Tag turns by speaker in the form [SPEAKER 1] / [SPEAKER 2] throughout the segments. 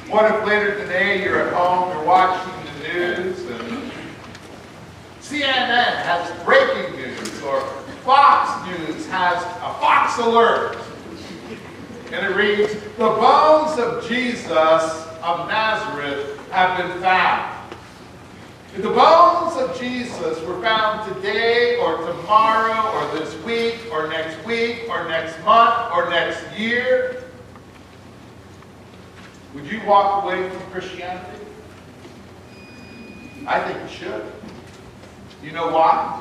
[SPEAKER 1] What if later today you're at home, you're watching the news, and CNN has breaking news, or Fox News has a Fox Alert, and it reads, "The bones of Jesus of Nazareth have been found." If the bones of Jesus were found today or tomorrow or this week or next month or next year, would you walk away from Christianity? I think you should. You know why?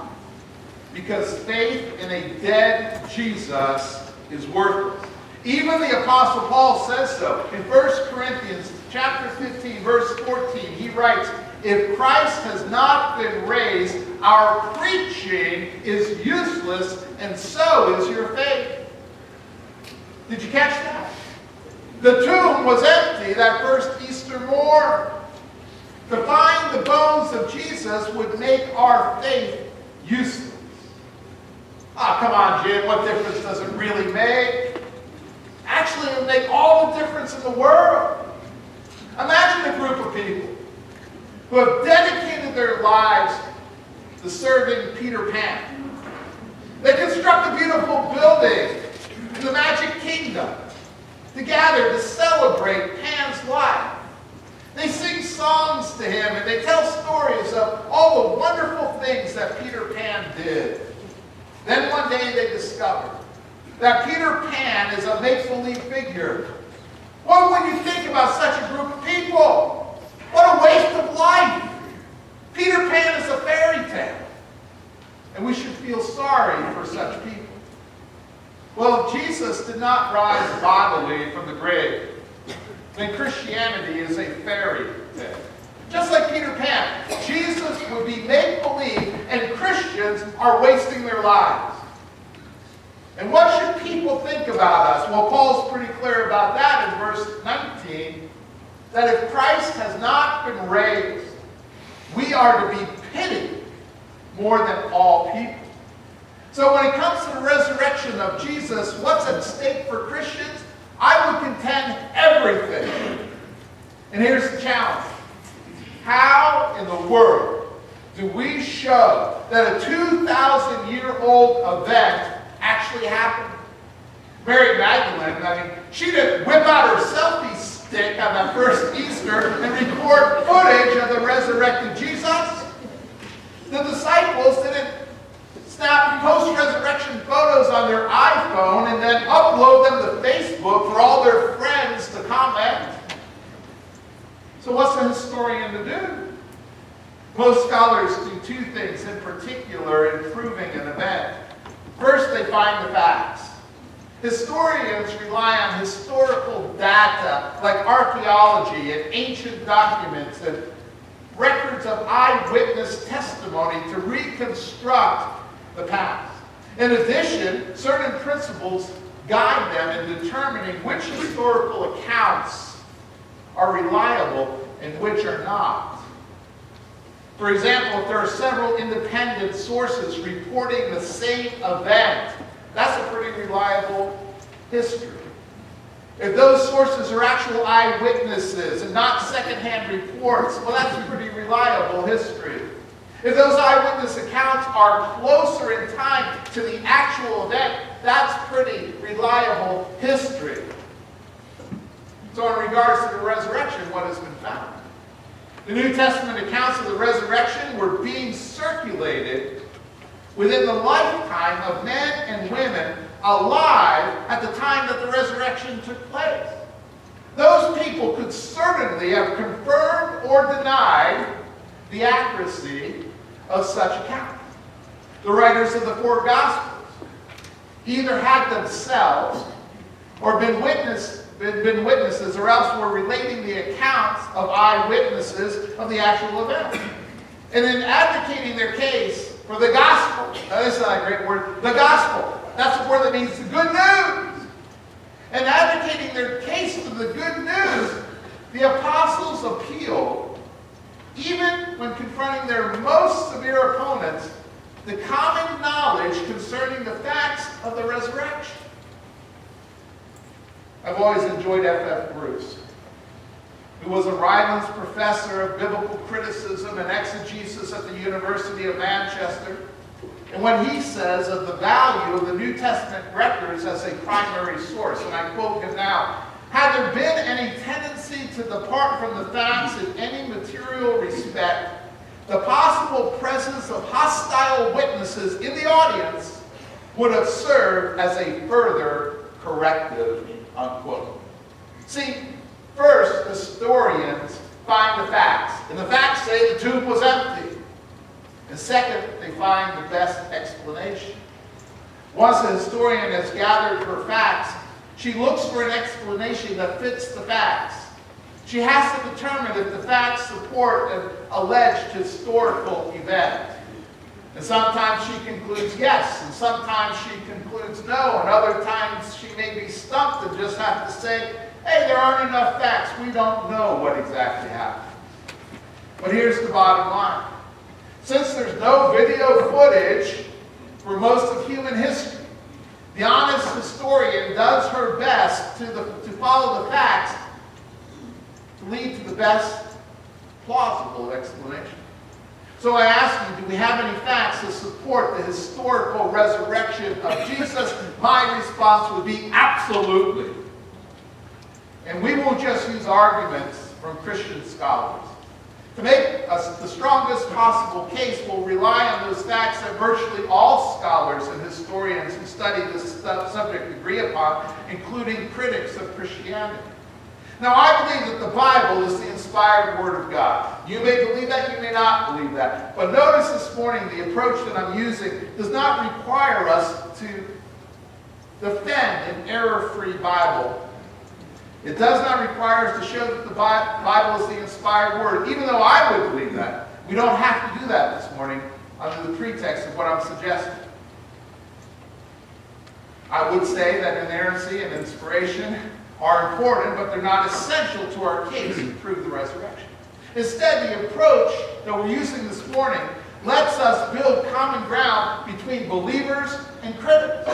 [SPEAKER 1] Because faith in a dead Jesus is worthless. Even the Apostle Paul says so. In 1 Corinthians chapter 15, verse 14, he writes, "If Christ has not been raised, our preaching is useless, and so is your faith." Did you catch that? The tomb was empty that first Easter morn. To find the bones of Jesus would make our faith useless. Ah, come on, Jim, what difference does it really make? Actually, it would make all the difference in the world. Imagine a group of people who have dedicated their lives to serving Peter Pan. They construct a beautiful building in the Magic Kingdom to gather to celebrate Pan's life. They sing songs to him and they tell stories of all the wonderful things that Peter Pan did. Then one day they discover that Peter Pan is a make-believe figure. What would you think about such a group of people? What a waste of life! Peter Pan is a fairy tale. And we should feel sorry for such people. Well, if Jesus did not rise bodily from the grave, then Christianity is a fairy tale. Just like Peter Pan, Jesus would be make-believe and Christians are wasting their lives. And what should people think about us? Well, Paul's pretty clear about that in verse 19, that if Christ has not been raised, we are to be pitied more than all people. So when it comes to the resurrection of Jesus, what's at stake for Christians? I would contend everything. And here's the challenge. How in the world do we show that a 2,000-year-old event actually happened? Mary Magdalene, she didn't whip out her selfie stick on that first Easter and record footage of the resurrected Jesus. The disciples didn't snap post-resurrection photos on their iPhone and then upload them to Facebook for all their friends to comment. So what's a historian to do? Most scholars do two things in particular in proving an event. First, they find the facts. Historians rely on historical data like archaeology and ancient documents and records of eyewitness testimony to reconstruct the past. In addition, certain principles guide them in determining which historical accounts are reliable and which are not. For example, if there are several independent sources reporting the same event, that's a pretty reliable history. If those sources are actual eyewitnesses and not secondhand reports, well, that's a pretty reliable history. If those eyewitness accounts are closer in time to the actual event, that's pretty reliable history. So in regards to the resurrection, what has been found? The New Testament accounts of the resurrection were being circulated within the lifetime of men and women alive at the time that the resurrection took place. Those people could certainly have confirmed or denied the accuracy of such accounts. The writers of the four Gospels either had themselves or been witnesses or else were relating the accounts of eyewitnesses of the actual event. And in advocating their case for the gospel, now this is not a great word, the gospel, that's the word that means the good news. And advocating their case for the good news, the apostles appealed, even when confronting their most severe opponents, the common knowledge concerning the facts of the resurrection. I've always enjoyed F.F. Bruce. who was a Rylands professor of biblical criticism and exegesis at the University of Manchester. And what he says of the value of the New Testament records as a primary source, and I quote him now, "Had there been any tendency to depart from the facts in any material respect, the possible presence of hostile witnesses in the audience would have served as a further corrective," unquote. See, first, historians find the facts, and the facts say the tomb was empty. And second, they find the best explanation. Once a historian has gathered her facts, she looks for an explanation that fits the facts. She has to determine if the facts support an alleged historical event. And sometimes she concludes yes, and sometimes she concludes no, and other times she may be stumped and just have to say, hey, there aren't enough facts. We don't know what exactly happened. But here's the bottom line. Since there's no video footage for most of human history, the honest historian does her best to follow the facts to lead to the best plausible explanation. So I ask you, do we have any facts to support the historical resurrection of Jesus? My response would be absolutely. And we won't just use arguments from Christian scholars. To make us the strongest possible case, we'll rely on those facts that virtually all scholars and historians who study this subject agree upon, including critics of Christianity. Now, I believe that the Bible is the inspired Word of God. You may believe that, you may not believe that. But notice this morning, the approach that I'm using does not require us to defend an error-free Bible. It does not require us to show that the Bible is the inspired Word, even though I would believe that. We don't have to do that this morning under the pretext of what I'm suggesting. I would say that inerrancy and inspiration are important, but they're not essential to our case to prove the resurrection. Instead, the approach that we're using this morning lets us build common ground between believers and critics.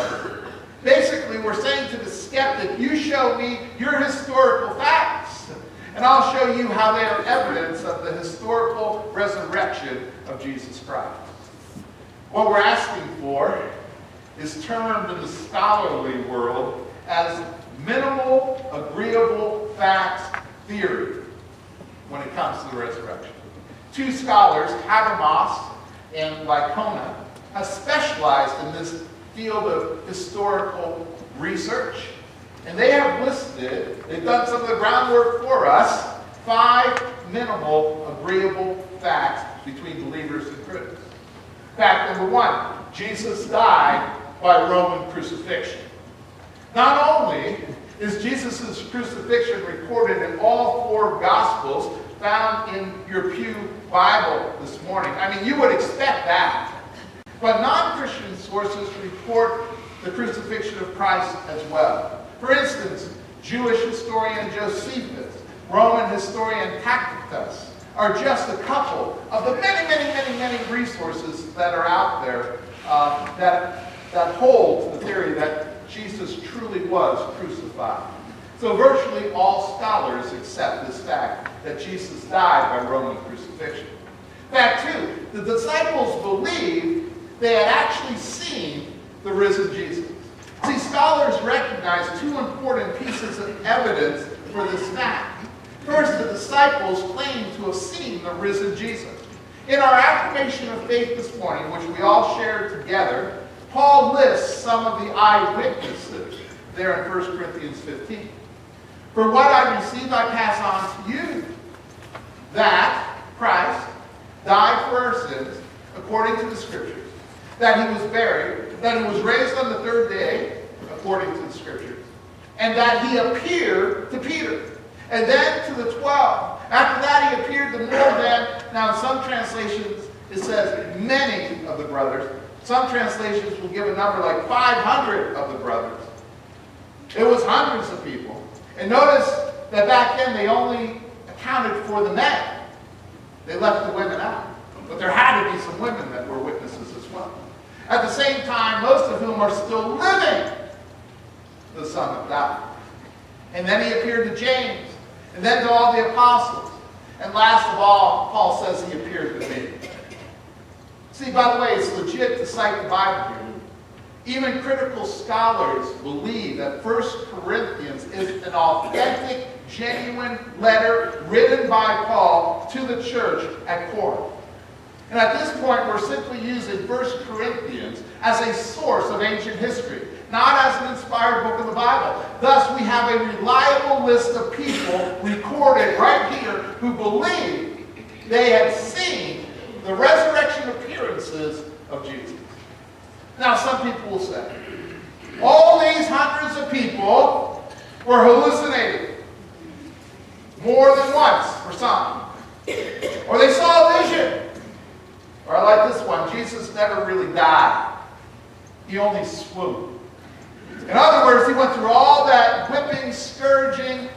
[SPEAKER 1] Basically, we're saying to the skeptic, you show me your historical facts, and I'll show you how they are evidence of the historical resurrection of Jesus Christ. What we're asking for is termed in the scholarly world as minimal agreeable facts theory when it comes to the resurrection. Two scholars, Habermas and Licona, have specialized in this field of historical research. And they have listed, they've done some of the groundwork for us, 5 minimal agreeable facts between believers and critics. Fact number 1, Jesus died by Roman crucifixion. Not only is Jesus' crucifixion recorded in all 4 Gospels found in your pew Bible this morning. I mean, you would expect that. But non-Christian sources report the crucifixion of Christ as well. For instance, Jewish historian Josephus, Roman historian Tacitus are just a couple of the many resources that are out there that hold the theory that Jesus truly was crucified. So virtually all scholars accept this fact that Jesus died by Roman crucifixion. Fact 2, the disciples believed they had actually seen the risen Jesus. See, scholars recognize 2 important pieces of evidence for this fact. First, the disciples claim to have seen the risen Jesus. In our affirmation of faith this morning, which we all shared together, Paul lists some of the eyewitnesses there in 1 Corinthians 15. For what I received, I pass on to you, that Christ died for our sins according to the Scriptures, that he was buried, that he was raised on the 3rd day according to the Scriptures, and that he appeared to Peter, and then to the 12. After that, he appeared to more than, now in some translations it says many of the brothers. Some translations will give a number like 500 of the brothers. It was hundreds of people. And notice that back then they only accounted for the men. They left the women out. But there had to be some women that were witnesses as well. At the same time, most of whom are still living, the Son of God. And then he appeared to James. and then to all the apostles. And last of all, Paul says he appeared to me. See, by the way, it's legit to cite the Bible here. Even critical scholars believe that 1 Corinthians is an authentic, genuine letter written by Paul to the church at Corinth. And at this point, we're simply using 1 Corinthians as a source of ancient history, not as an inspired book of the Bible. Thus, we have a reliable list of people recorded right here who believe they had seen the resurrection appearances of Jesus. Now, some people will say, all these hundreds of people were hallucinating more than once for some. Or they saw a vision. Or I like this one, Jesus never really died. He only swooned. In other words, he went through all that whipping, scourging,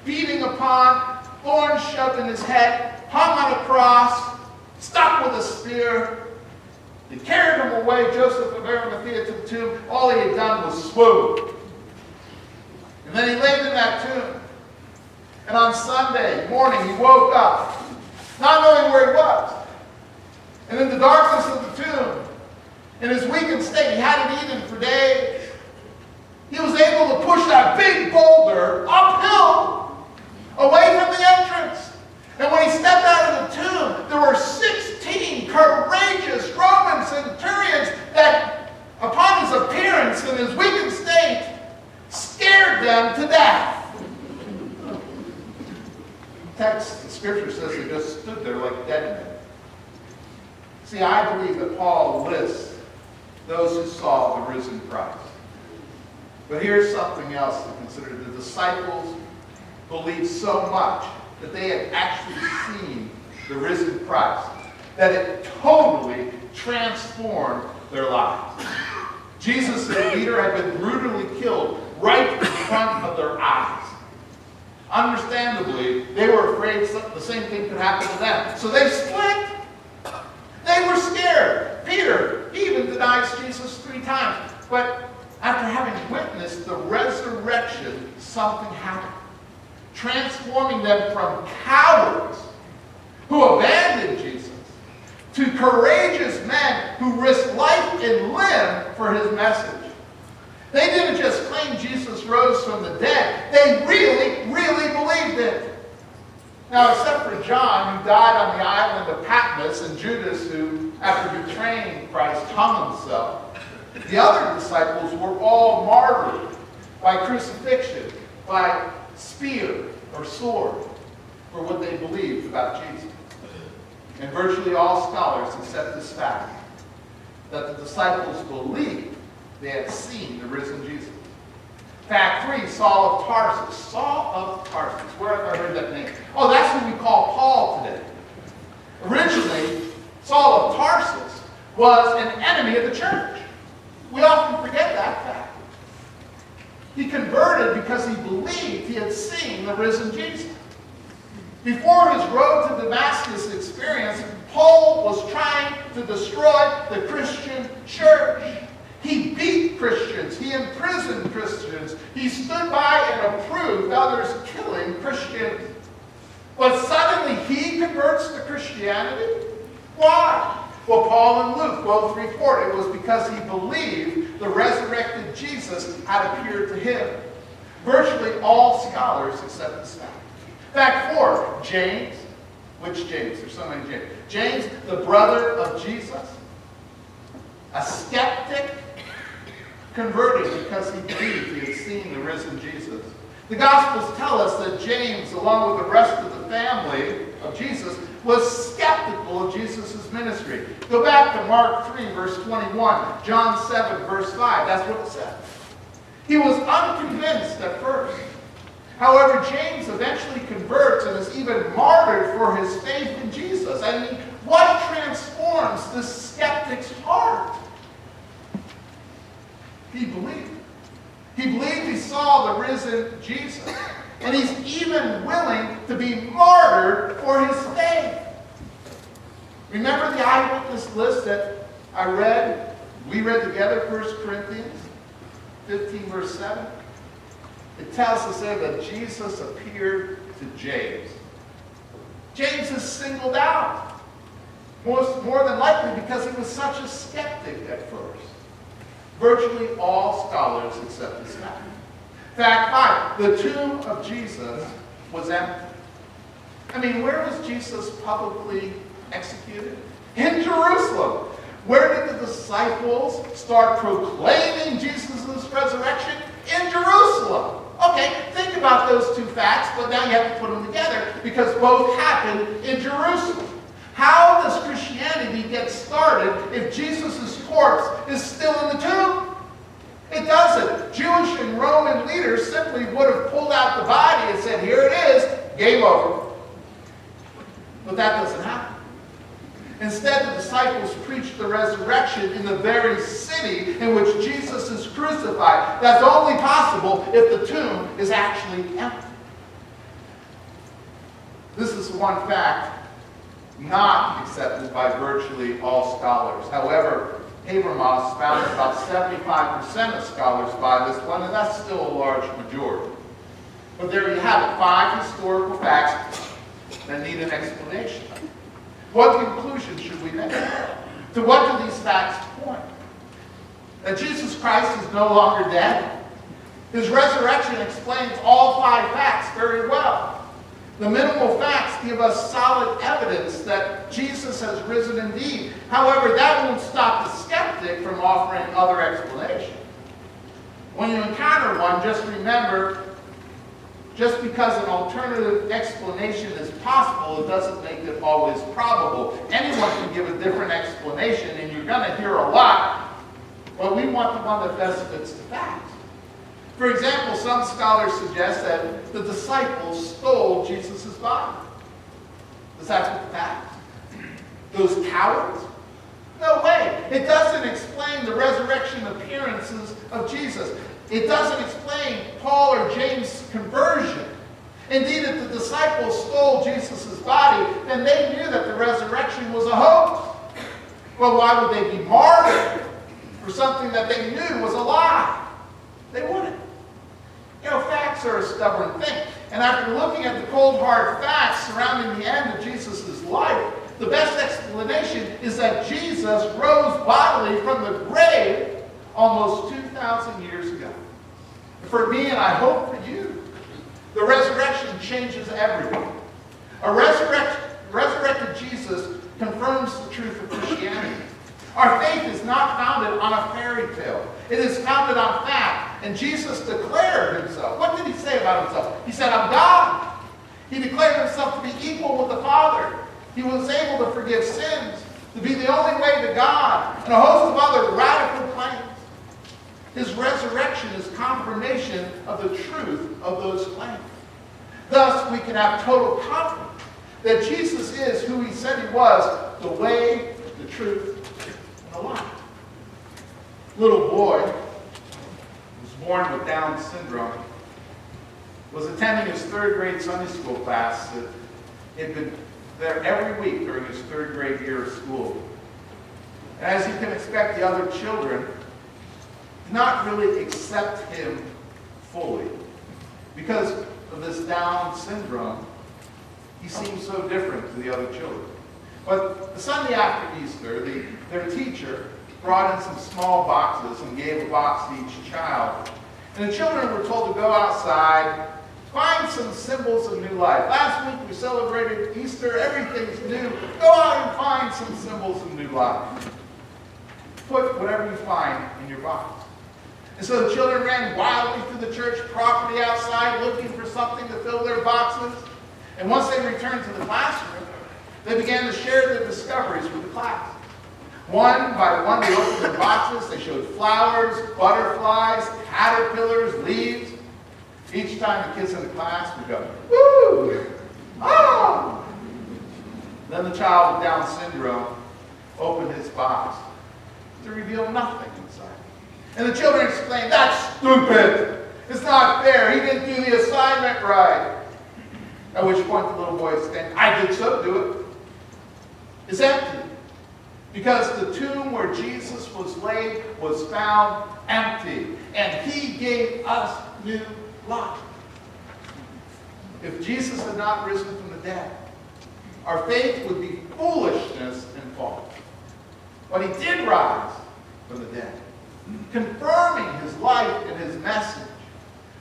[SPEAKER 1] beating upon, thorns shoved in his head, hung on a cross, stuck with a spear. They carried him away, Joseph of Arimathea, to the tomb. All he had done was swoon. And then he laid in that tomb. And on Sunday morning, he woke up, not knowing where he was. And in the darkness of the tomb, in his weakened state, he hadn't eaten for days. He was able to push that big boulder uphill, away from the entrance. And when he stepped out of the tomb, there were 16 courageous Roman centurions that, upon his appearance in his weakened state, scared them to death. The scripture says they just stood there like dead men. See, I believe that Paul lists those who saw the risen Christ. But here's something else to consider. The disciples believed so much that they had actually seen the risen Christ, that it totally transformed their lives. Jesus, their leader, had been brutally killed right in front of their eyes. Understandably, they were afraid the same thing could happen to them. So they split. They were scared. Peter even denies Jesus 3 times. But after having witnessed the resurrection, something happened, transforming them from cowards who abandoned Jesus to courageous men who risked life and limb for his message. They didn't just claim Jesus rose from the dead. They really, really believed it. Now, except for John, who died on the island of Patmos, and Judas, who, after betraying Christ, hung himself, the other disciples were all martyred by crucifixion, by spear or sword, for what they believed about Jesus. And virtually all scholars accept this fact, that the disciples believed they had seen the risen Jesus. Fact 3, Saul of Tarsus. Saul of Tarsus. Where have I heard that name? Oh, that's who we call Paul today. Originally, Saul of Tarsus was an enemy of the church. We often forget that fact. He converted because he believed he had seen the risen Jesus. Before his road to Damascus experience, Paul was trying to destroy the Christian church. He beat Christians. He imprisoned Christians. He stood by and approved others killing Christians. But suddenly he converts to Christianity? Why? Well, Paul and Luke both report it was because he believed the resurrected Jesus had appeared to him. Virtually all scholars accept this fact. Fact 4, James. Which James? There's so many James. James, the brother of Jesus, a skeptic, converted because he believed he had seen the risen Jesus. The Gospels tell us that James, along with the rest of the family of Jesus, was skeptical of Jesus' ministry. Go back to Mark 3, verse 21, John 7, verse 5. That's what it says. He was unconvinced at first. However, James eventually converts and is even martyred for his faith in Jesus. I mean, what transforms this skeptic's heart? He believed. He believed he saw the risen Jesus. And he's even willing to be martyred for his faith. Remember the eyewitness list that we read together, 1 Corinthians 15, verse 7? It tells us there that Jesus appeared to James. James is singled out, more than likely because he was such a skeptic at first. Virtually all scholars accept this fact. Fact 5, the tomb of Jesus was empty. I mean, where was Jesus publicly executed? In Jerusalem. Where did the disciples start proclaiming Jesus' resurrection? In Jerusalem. Okay, think about those two facts, but now you have to put them together because both happened in Jerusalem. How does Christianity get started if Jesus' corpse is still in the tomb? It doesn't. Jewish and Roman leaders simply would have pulled out the body and said, here it is, game over. But that doesn't happen. Instead, the disciples preached the resurrection in the very city in which Jesus is crucified. That's only possible if the tomb is actually empty. This is one fact not accepted by virtually all scholars. However, Habermas found about 75% of scholars buy this one, and that's still a large majority. But there you have it, 5 historical facts that need an explanation. What conclusion should we make? To what do these facts point? That Jesus Christ is no longer dead. His resurrection explains all 5 facts very well. The minimal facts give us solid evidence that Jesus has risen indeed. However, that won't stop the skeptic from offering other explanations. When you encounter one, just remember, just because an alternative explanation is possible, it doesn't make it always probable. Anyone can give a different explanation, and you're going to hear a lot, but we want the one that best fits the facts. For example, some scholars suggest that the disciples stole Jesus' body. Does that fit the facts? Those cowards? No way. It doesn't explain the resurrection appearances of Jesus. It doesn't explain Paul or James' conversion. Indeed, if the disciples stole Jesus' body, then they knew that the resurrection was a hoax. Well, why would they be martyred for something that they knew was a lie? They wouldn't. You know, facts are a stubborn thing. And after looking at the cold, hard facts surrounding the end of Jesus' life, the best explanation is that Jesus rose bodily from the grave almost 2,000 years ago. For me, and I hope for you, the resurrection changes everything. A resurrected Jesus confirms the truth of Christianity. Our faith is not founded on a fairy tale. It is founded on fact. And Jesus declared himself. What did he say about himself? He said, I'm God. He declared himself to be equal with the Father. He was able to forgive sins, to be the only way to God, and a host of other radical claims. His resurrection is confirmation of the truth of those claims. Thus, we can have total confidence that Jesus is who he said he was, the way, the truth, and the life. Little boy who was born with Down syndrome was attending his 3rd grade Sunday school class that had been there every week during his 3rd grade year of school. And as you can expect, the other children did not really accept him fully. Because of this Down syndrome, he seemed so different to the other children. But the Sunday after Easter, their teacher brought in some small boxes and gave a box to each child. And the children were told to go outside, find some symbols of new life. Last week we celebrated Easter, everything's new. Go out and find some symbols of new life. Put whatever you find in your box. And so the children ran wildly through the church property outside looking for something to fill their boxes. And once they returned to the classroom, they began to share their discoveries with the class. One by one, they opened their boxes. They showed flowers, butterflies, caterpillars, leaves. Each time the kids in the class would go, woo! Ah! Then the child with Down syndrome opened his box to reveal nothing inside. And the children exclaimed, that's stupid! It's not fair! He didn't do the assignment right! At which point the little boy exclaimed, I did so do it. It's empty. Because the tomb where Jesus was laid was found empty. And he gave us new life. if Jesus had not risen from the dead. Our faith would be foolishness and folly. But he did rise from the dead, confirming his life and his message.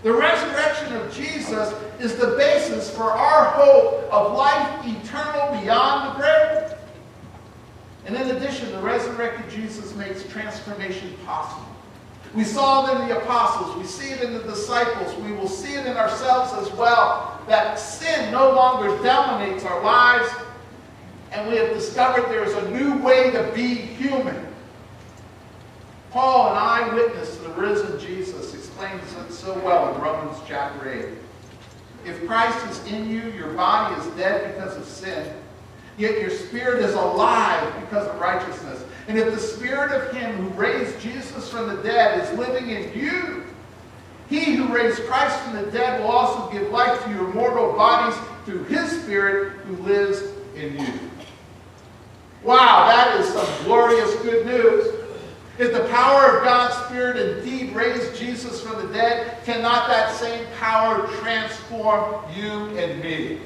[SPEAKER 1] The resurrection of Jesus is the basis for our hope of life eternal beyond the grave. And in addition, the resurrected Jesus makes transformation possible. We saw it in the apostles. We see it in the disciples. We will see it in ourselves as well, that sin no longer dominates our lives, and we have discovered there is a new way to be human. Paul, an eyewitness to the risen Jesus, explains it so well in Romans chapter 8. If Christ is in you, your body is dead because of sin, yet your spirit is alive because of righteousness. And if the spirit of him who raised Jesus from the dead is living in you, he who raised Christ from the dead will also give life to your mortal bodies through his spirit who lives in you. Wow, that is some glorious good news. If the power of God's Spirit indeed raised Jesus from the dead, cannot that same power transform you and me?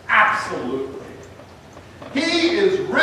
[SPEAKER 1] Absolutely. He is risen